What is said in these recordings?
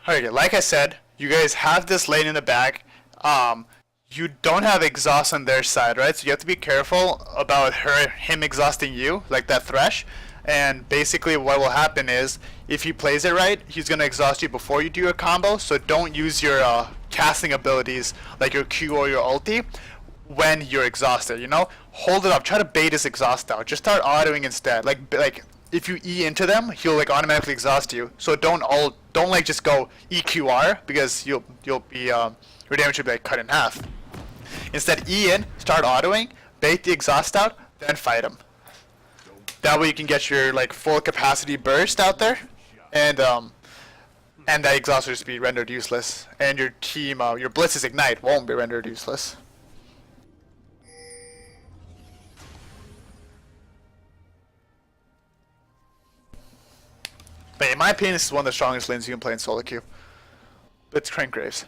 Okay, like I said, you guys have this lane in the back. You don't have exhaust on their side, right? So you have to be careful about him exhausting you, like that thresh. And basically what will happen is, if he plays it right, he's going to exhaust you before you do your combo. So don't use your casting abilities, like your Q or your ulti, when you're exhausted, you know? Hold it up, try to bait his exhaust out. Just start autoing instead. Like if you E into them, he'll like automatically exhaust you. So don't like just go EQR, because you'll be your damage will be like cut in half. Instead, E in, start autoing, bait the exhaust out, then fight him. That way you can get your like full capacity burst out there, and that exhaust will just be rendered useless, and your team, your Blitz's ignite won't be rendered useless. But in my opinion, this is one of the strongest lanes you can play in solo queue. Blitz Crank Graves.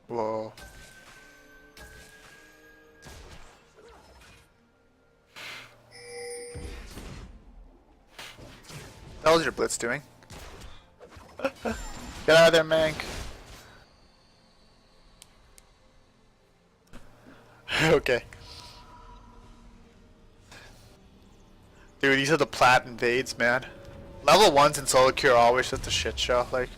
Whoa. What was your Blitz doing? Get out of there, Mank. Okay. Dude, these are the Plat invades, man. Level 1s in solo queue are always just a shit show. Like,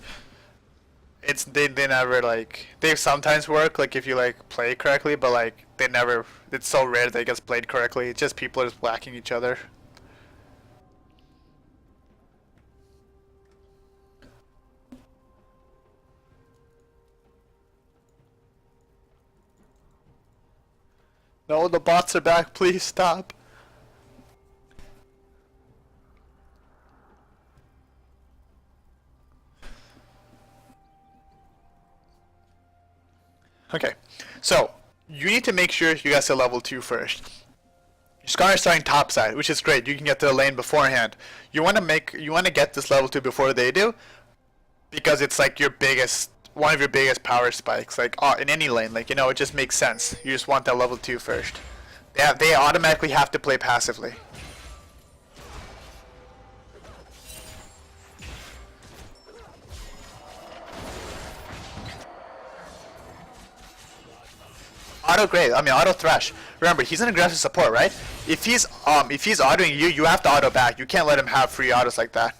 they never like, they sometimes work like if you like play correctly, but like they never, it's so rare that it gets played correctly. It's just people are just whacking each other. No, the bots are back, please stop. Okay, so you need to make sure you guys are level 2 first. Your Scar is starting top side, which is great. You can get to the lane beforehand. You want to get this level 2 before they do, because it's like one of your biggest power spikes. Like in any lane, like, you know, it just makes sense. You just want that level 2 first. They automatically have to play passively. Auto great. I mean auto thresh. Remember, he's an aggressive support, right? If he's autoing you, you have to auto back. You can't let him have free autos like that.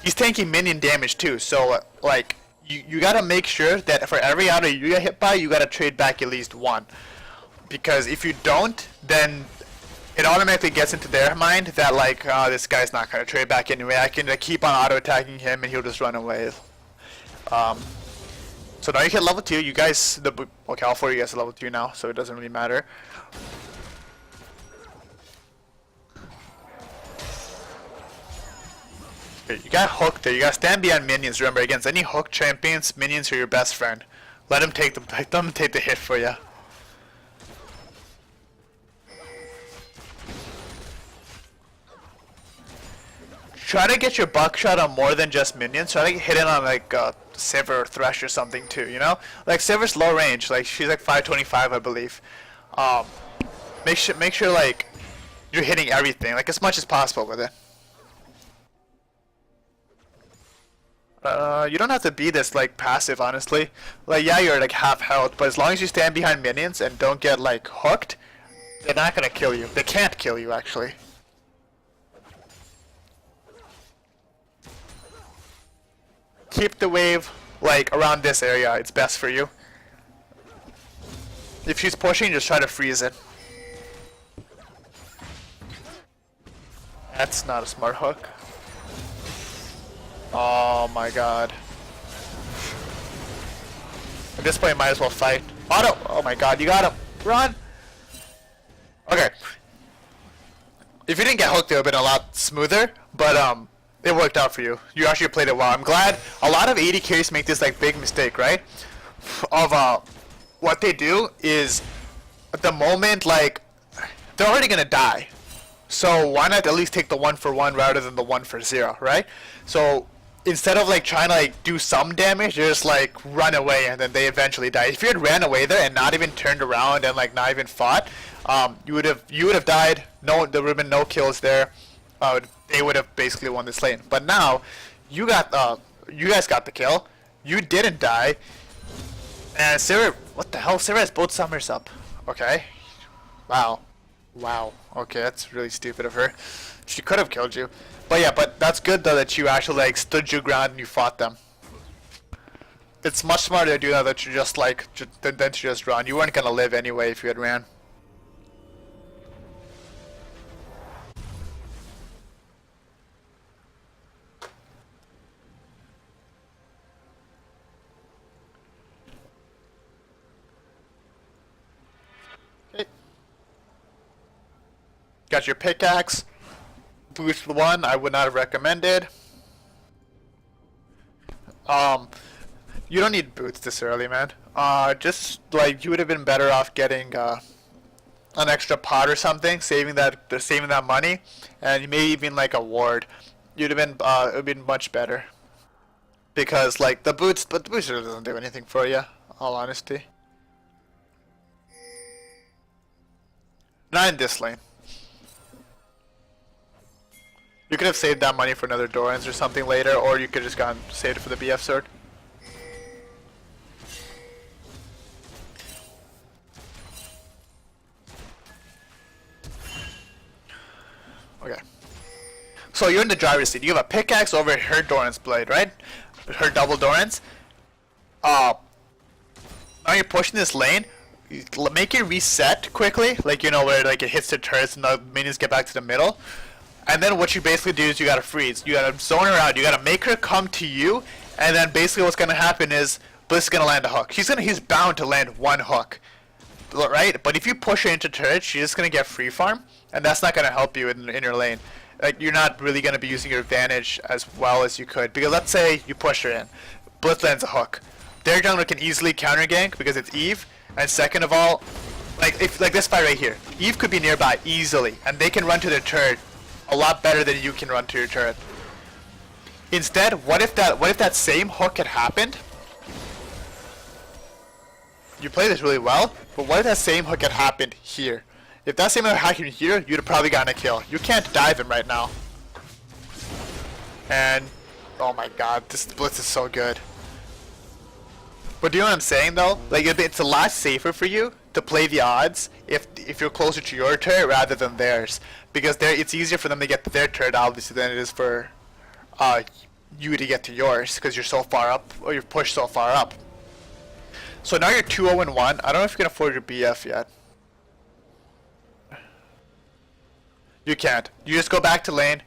He's tanking minion damage too, so like you gotta make sure that for every auto you get hit by, you gotta trade back at least one. Because if you don't, then it automatically gets into their mind that like, this guy's not gonna trade back anyway. I can keep on auto attacking him and he'll just run away. So now you hit level 2. You guys, okay, all 4 of you guys are level 2 now, so it doesn't really matter. Okay, you got hooked there. You gotta stand behind minions. Remember, against any hooked champions, minions are your best friend. Let them take the hit for you. Try to get your buckshot on more than just minions. Try to hit it on like Sivir or Thresh or something too, you know? Like Sivir's low range, like she's like 525 I believe. Make sure like you're hitting everything, like as much as possible with it. You don't have to be this like passive, honestly. Like yeah, you're like half health, but as long as you stand behind minions and don't get like hooked, they're not gonna kill you. They can't kill you actually. Keep the wave like around this area, it's best for you. If she's pushing, just try to freeze it. That's not a smart hook. Oh my god. At this point, might as well fight. Auto! Oh my god, you got him! Run! Okay. If you didn't get hooked, it would have been a lot smoother, but it worked out for you. You actually played it well. I'm glad. A lot of AD carries make this like big mistake, right? Of what they do is, at the moment, like they're already gonna die. So why not at least take the 1 for 1 rather than the 1 for 0, right? So instead of like trying to like do some damage, you just like run away and then they eventually die. If you had ran away there and not even turned around and like not even fought, you would have died. No, there would have been no kills there. They would have basically won this lane. But now, you guys got the kill. You didn't die. And Sivir, what the hell? Sivir has both summers up. Okay. Wow. Wow. Okay, that's really stupid of her. She could have killed you. But yeah, but that's good though that you actually like stood your ground and you fought them. It's much smarter to do that than to just like than to just run. You weren't gonna live anyway if you had ran. Okay. Got your pickaxe. Boost 1, I would not have recommended. You don't need boots this early, man. Just like you would have been better off getting an extra pot or something, saving that money, and maybe even like a ward. You'd have been it would been much better. Because like but the boots really doesn't do anything for you. All honesty. Not in this lane. You could have saved that money for another Dorans or something later, or you could have just saved it for the BF sword. Okay. So you're in the driver's seat. You have a pickaxe over her Doran's blade, right? Her double Doran's. Now you're pushing this lane. Make it reset quickly, like you know where like it hits the turrets and the minions get back to the middle. And then what you basically do is you gotta freeze. You gotta zone her out. You gotta make her come to you. And then basically what's gonna happen is Bliss is gonna land a hook. He's bound to land one hook, right? But if you push her into turret, she's just gonna get free farm, and that's not gonna help you in your lane. Like you're not really gonna be using your advantage as well as you could. Because let's say you push her in, Bliss lands a hook. Their jungler can easily counter gank because it's Eve. And second of all, like this fight right here, Eve could be nearby easily, and they can run to their turret a lot better than you can run to your turret. Instead, what if that same hook had happened? You play this really well, but what if that same hook had happened here? If that same hook happened here, you'd have probably gotten a kill. You can't dive him right now. And oh my god, this blitz is so good. But do you know what I'm saying though? Like it's a lot safer for you to play the odds if you're closer to your turret rather than theirs, because it's easier for them to get to their turret obviously than it is for you to get to yours because you're so far up or you're pushed so far up. So now you're 2-0-1. I don't know if you can afford your BF yet. You can't. You just go back to lane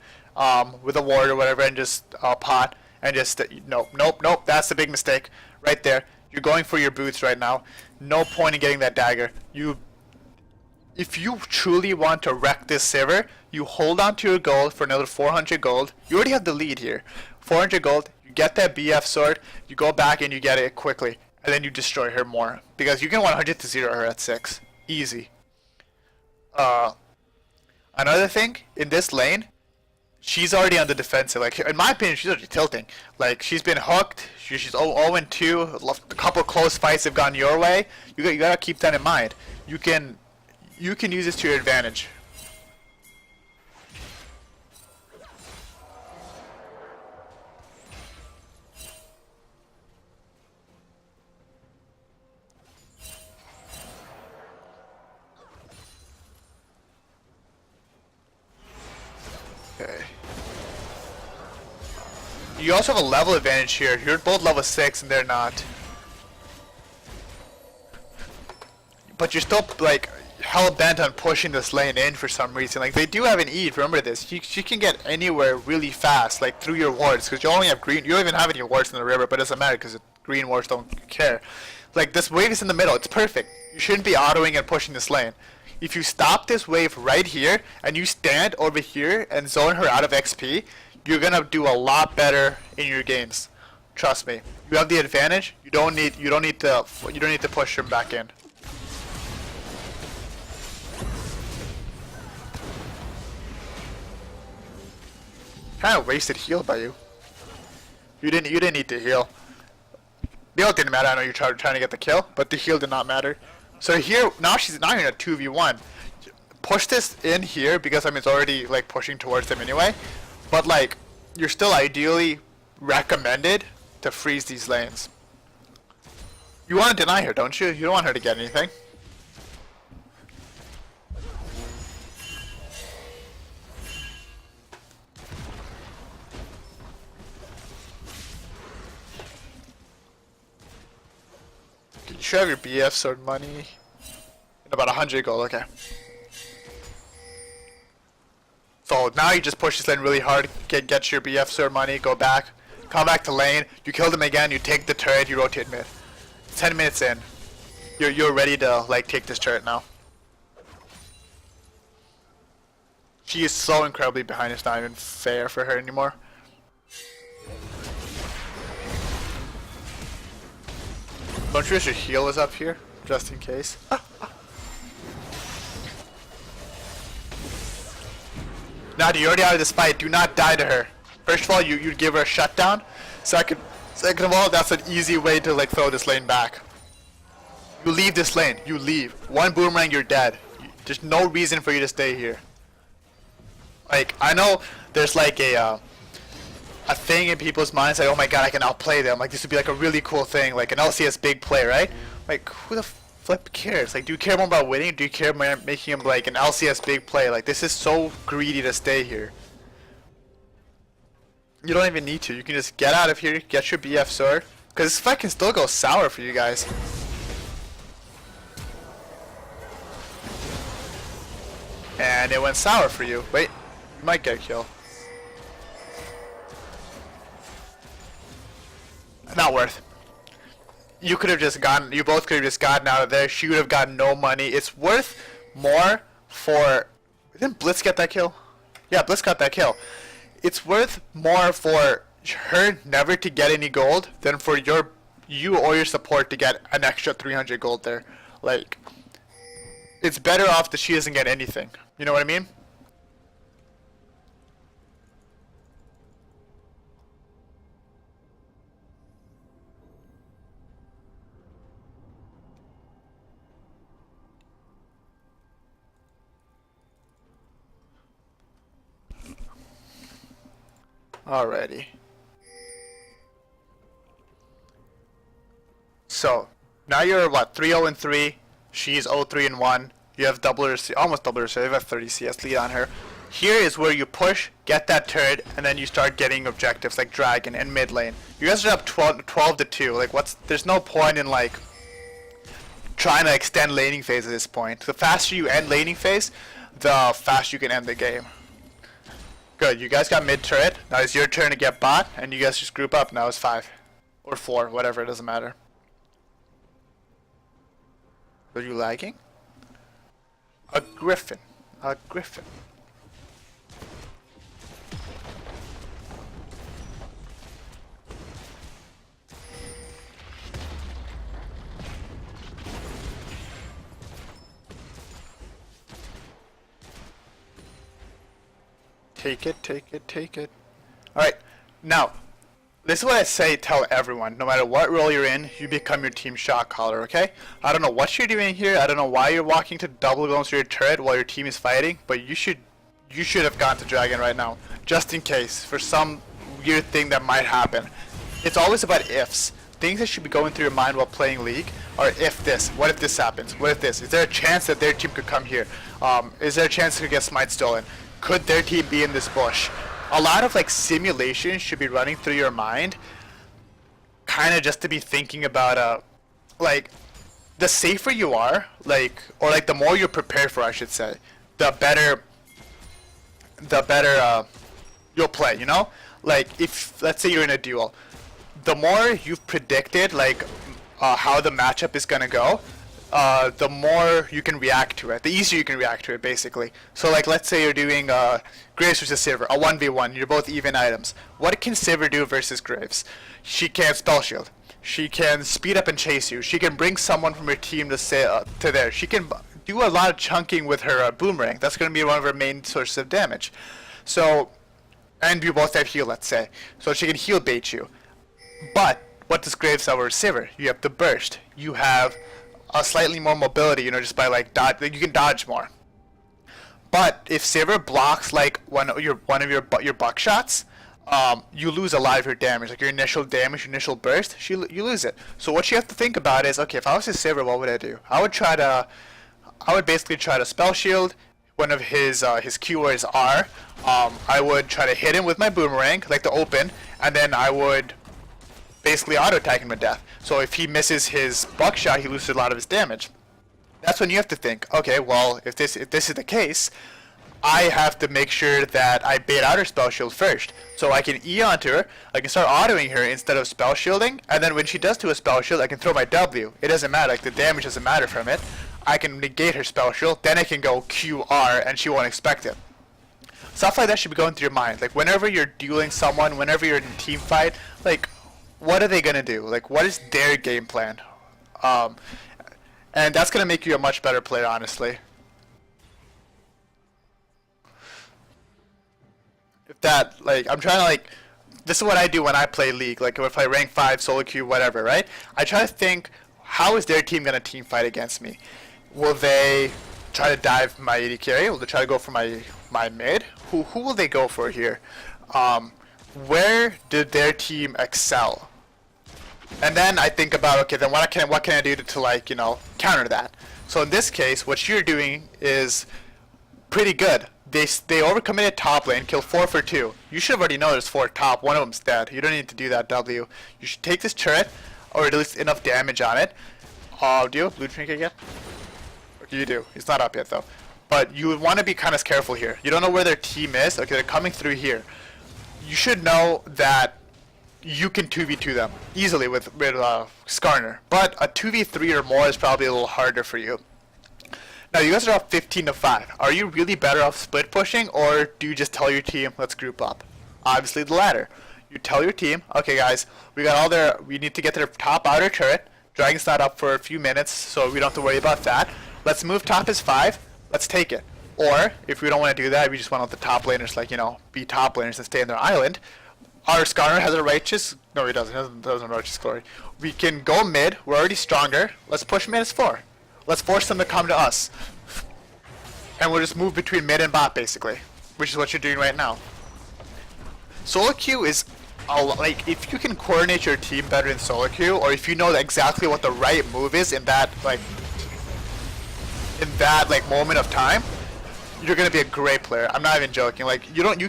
with a ward or whatever and just pot and just nope. That's the big mistake right there. You're going for your boots right now. No point in getting that dagger. If you truly want to wreck this Sivir, you hold on to your gold for another 400 gold. You already have the lead here. 400 gold, you get that BF sword, you go back and you get it quickly. And then you destroy her more. Because you can 100 to 0 her at 6. Easy. Another thing, in this lane, she's already on the defensive. Like, in my opinion, she's already tilting. Like, she's been hooked. She's 0-2. A couple close fights have gone your way. You gotta keep that in mind. You can use this to your advantage. Okay. You also have a level advantage here. You're both level 6 and they're not. But you're still like hell bent on pushing this lane in for some reason. Like they do have an Eve, remember this. She can get anywhere really fast, like through your wards, because you only have green. You don't even have any wards in the river, but it doesn't matter because green wards don't care. Like this wave is in the middle. It's perfect. You shouldn't be autoing and pushing this lane. If you stop this wave right here and you stand over here and zone her out of XP, you're gonna do a lot better in your games. Trust me. You have the advantage. You don't need to push her back in. Kind of wasted heal by you. You didn't need to heal. The heal didn't matter. I know you're trying to get the kill, but the heal did not matter. So here now you're in a 2v1. Push this in here because I mean it's already like pushing towards them anyway. But like you're still ideally recommended to freeze these lanes. You want to deny her, don't you? You don't want her to get anything. You should have your BF sword money. And about 100 gold, okay. So now you just push this lane really hard, get your BF sword money, go back, come back to lane, you kill them again, you take the turret, you rotate mid. 10 minutes in. You're ready to like take this turret now. She is so incredibly behind, it's not even fair for her anymore. Don't you wish your heal is up here? Just in case. Now, you already out of this fight. Do not die to her. First of all, you give her a shutdown. Second of all, that's an easy way to like throw this lane back. You leave this lane. You leave. One boomerang, you're dead. There's no reason for you to stay here. Like, I know there's like a thing in people's minds like, oh my god, I can outplay them. Like, this would be like a really cool thing, like an LCS big play, right? Like, who the flip cares? Like, do you care more about winning? Or do you care about making him like an LCS big play? Like, this is so greedy to stay here. You don't even need to. You can just get out of here, get your BF sword, because this fight can still go sour for you guys. And it went sour for you. Wait, you might get a kill. Not worth. You could have just gotten, you both could have just gotten out of there. She would have gotten no money. It's worth more for, didn't Blitz get that kill? Yeah, Blitz got that kill. It's worth more for her never to get any gold than for you or your support to get an extra 300 gold there. Like, it's better off that she doesn't get anything. You know what I mean? Alrighty. So now you're what, 3-0-3. She's 0-3-1. You have double her, almost double her, so you have 30 CS lead on her. Here is where you push, get that turret, and then you start getting objectives like Dragon and mid lane. You guys are up 12 to 2. Like, there's no point in like trying to extend laning phase at this point. The faster you end laning phase, the faster you can end the game. Good, you guys got mid turret. Now it's your turn to get bot, and you guys just group up. Now it's 5 or 4, whatever, it doesn't matter. Are you lagging? A Gryphen. A Gryphen. Take it, take it, take it. Alright, now, this is what I say, tell everyone. No matter what role you're in, you become your team shot caller, okay? I don't know what you're doing here. I don't know why you're walking to double guns to your turret while your team is fighting, but you should have gone to Dragon right now, just in case, for some weird thing that might happen. It's always about ifs. Things that should be going through your mind while playing League are if this, what if this happens, what if this? Is there a chance that their team could come here? Is there a chance to get smite stolen? Could their team be in this bush? A lot of like simulations should be running through your mind, kind of just to be thinking about like the safer you are, like, or like the more you're prepared for, I should say, the better you'll play, you know? Like, if let's say you're in a duel, the more you've predicted like how the matchup is gonna go, the more you can react to it, the easier you can react to it, basically. So like, let's say you're doing Graves versus Sivir, a 1v1, you're both even items. What can Sivir do versus Graves? She can spell shield. She can speed up and chase you. She can bring someone from her team to say to there. She can do a lot of chunking with her boomerang. That's going to be one of her main sources of damage. So, and you both have heal, let's say. So she can heal bait you. But what does Graves have over Sivir? You have the burst. You have a slightly more mobility, you know, just by like dodge. Like, you can dodge more. But if Sivir blocks like one of your buckshots, you lose a lot of your damage. Like your initial damage, your initial burst, you lose it. So what you have to think about is, okay, if I was his Sivir, what would I do? I would basically try to spell shield one of his Q or his R. I would try to hit him with my boomerang, like the open, and then I would basically auto attack him to death. So if he misses his buckshot, he loses a lot of his damage. That's when you have to think, okay, well, if this is the case, I have to make sure that I bait out her spell shield first. So I can E onto her, I can start autoing her instead of spell shielding, and then when she does do a spell shield, I can throw my W. It doesn't matter, like the damage doesn't matter from it. I can negate her spell shield, then I can go QR and she won't expect it. Stuff like that should be going through your mind. Like whenever you're dueling someone, whenever you're in a team fight, like what are they gonna do? Like what is their game plan? And that's gonna make you a much better player, honestly. If that, like, I'm trying to like, this is what I do when I play League. Like if I play rank 5, solo queue, whatever, right? I try to think, how is their team gonna team fight against me? Will they try to dive my AD carry? Will they try to go for my mid? Who will they go for here? Where did their team excel? And then I think about, okay, then what can I do to like, you know, counter that? So in this case, what you're doing is pretty good. They overcommitted top lane, killed 4 for 2. You should have already known there's 4 top. One of them's dead. You don't need to do that W. You should take this turret, or at least enough damage on it. Do you have blue trinket yet? You do. He's not up yet though. But you would want to be kind of careful here. You don't know where their team is. Okay, they're coming through here. You should know that you can 2v2 them easily with Skarner. But a 2v3 or more is probably a little harder for you. Now you guys are up 15-5. Are you really better off split pushing, or do you just tell your team, let's group up? Obviously the latter. You tell your team, okay guys, we need to get their top outer turret. Dragon's not up for a few minutes, so we don't have to worry about that. Let's move top is 5. Let's take it. Or, if we don't want to do that, we just want the top laners, like, you know, be top laners and stay in their island. Our Skarner has a righteous... No, he doesn't. He doesn't have a righteous glory. We can go mid. We're already stronger. Let's push mid as 4. Let's force them to come to us. And we'll just move between mid and bot, basically. Which is what you're doing right now. Solo queue is... like, if you can coordinate your team better in solo queue, or if you know exactly what the right move is in that moment of time, you're gonna be a great player. I'm not even joking. Like you don't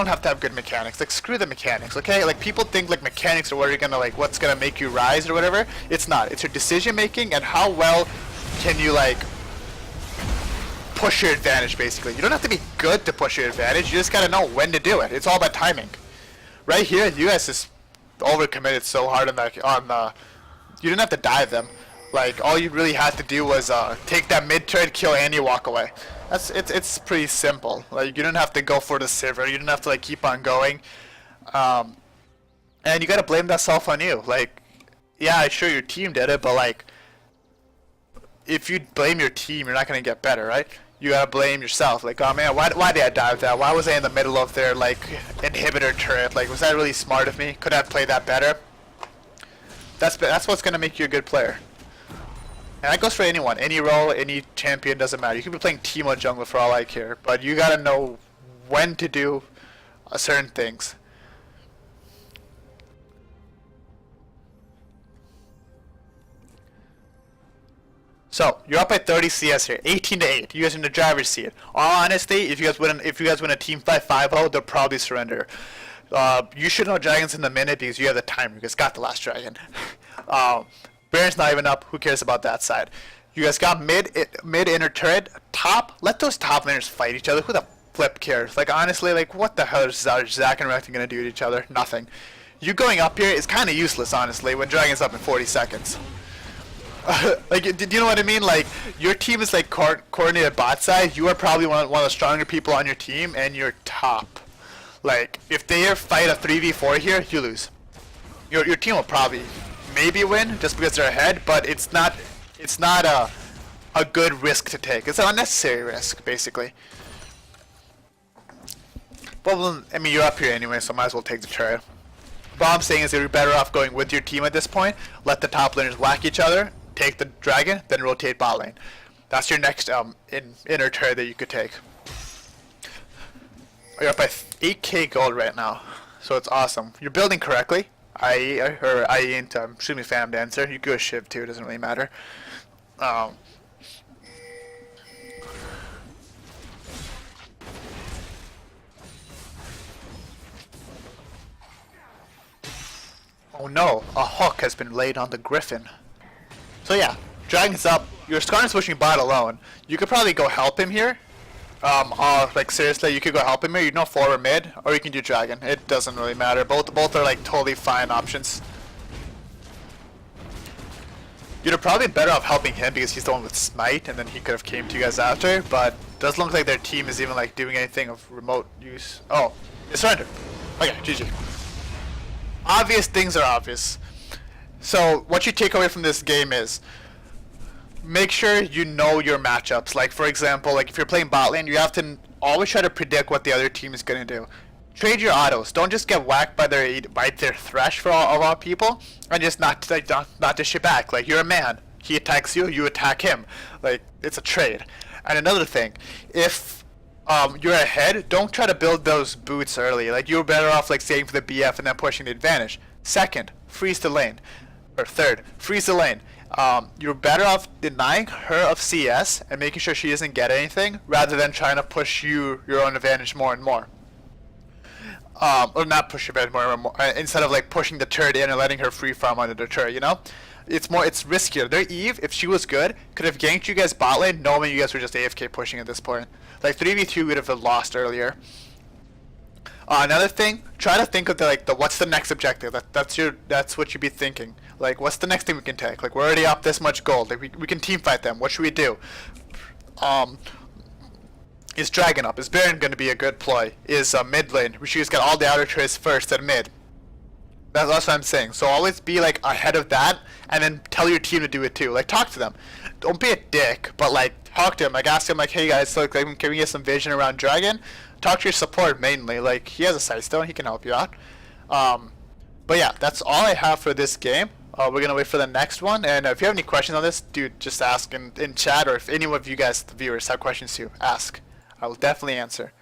have to have good mechanics. Like screw the mechanics, okay? Like people think like mechanics are what you're gonna like what's gonna make you rise or whatever. It's not. It's your decision making and how well can you like push your advantage basically. You don't have to be good to push your advantage. You just gotta know when to do it. It's all about timing. Right here, you guys just overcommitted so hard on the. You didn't have to dive them. Like all you really had to do was take that mid turret, kill Andy, walk away. It's pretty simple. Like you didn't have to go for the Sivir. You didn't have to like keep on going. And you gotta blame that self on you. Like, yeah, sure your team did it, but like, if you blame your team, you're not gonna get better, right? You gotta blame yourself. Like, oh man, why did I dive that? Why was I in the middle of their like inhibitor turret? Like, was that really smart of me? Could I have played that better? That's what's gonna make you a good player. And that goes for anyone, any role, any champion, doesn't matter. You could be playing Teemo jungler for all I care, but you gotta know when to do certain things. So you're up by 30 CS here, 18-8. You guys are in the driver's seat. All honesty, if you guys win a team fight 5-0, they'll probably surrender. You should know Dragon's in the minute because you have the timer. You guys got the last dragon. Baron's not even up. Who cares about that side? You guys got mid inner turret, top. Let those top laners fight each other. Who the flip cares? Like honestly, like what the hell is Zac and Recton gonna do to each other? Nothing. You going up here is kind of useless, honestly. When Dragon's up in 40 seconds. Like, do you know what I mean? Like, your team is like coordinated bot side. You are probably one of the stronger people on your team, and you're top. Like, if they fight a 3v4 here, you lose. Your team will probably maybe win just because they're ahead, but it's not a good risk to take. It's an unnecessary risk, basically. Well, I mean, you're up here anyway, so might as well take the turret. What I'm saying is you're better off going with your team at this point. Let the top laners whack each other, take the dragon, then rotate bot lane. That's your next inner turret that you could take. You're up by 8k gold right now, so it's awesome. You're building correctly. I ain't shoot me fam dancer. You go Shiv too, it doesn't really matter. Oh no, a hook has been laid on the Gryphen. So yeah, dragon's up. Your Skarn's pushing bot alone. You could probably go help him here. Like seriously, you could go help him here. You know, forward mid, or you can do dragon. It doesn't really matter. Both are like totally fine options. You'd have probably better off helping him because he's the one with smite, and then he could have came to you guys after. But it doesn't look like their team is even like doing anything of remote use. Oh, they surrendered. Okay, GG. Obvious things are obvious. So what you take away from this game is make sure you know your matchups. Like for example, like if you're playing bot lane, you have to always try to predict what the other team is gonna do. Trade your autos. Don't just get whacked by their thresh for all people, and just not to shit back. Like you're a man. He attacks you, you attack him. Like it's a trade. And another thing, if you're ahead, don't try to build those boots early. Like you're better off like saving for the BF and then pushing the advantage. Second, freeze the lane. Or third, freeze the lane. You're better off denying her of CS and making sure she doesn't get anything rather than trying to push your own advantage more and more. Or not push your advantage more and more, instead of like pushing the turret in and letting her free farm under the turret, you know? It's riskier. Their Eve, if she was good, could have ganked you guys bot lane knowing you guys were just AFK pushing at this point. Like 3v2 would have lost earlier. Another thing, try to think of the what's the next objective. That's what you'd be thinking. Like what's the next thing we can take? Like we're already up this much gold. Like we can team fight them. What should we do? Is Dragon up? Is Baron going to be a good ploy? Is mid lane? We should just get all the outer trays first at mid. That's what I'm saying. So always be like ahead of that, and then tell your team to do it too. Like talk to them. Don't be a dick, but like talk to him. Like ask him like, hey guys, so, like, can we get some vision around Dragon? Talk to your support mainly. Like he has a sight stone, he can help you out. But yeah, that's all I have for this game. We're gonna wait for the next one, and if you have any questions on this, dude, just ask in chat, or if any of you guys, the viewers, have questions too, ask. I will definitely answer.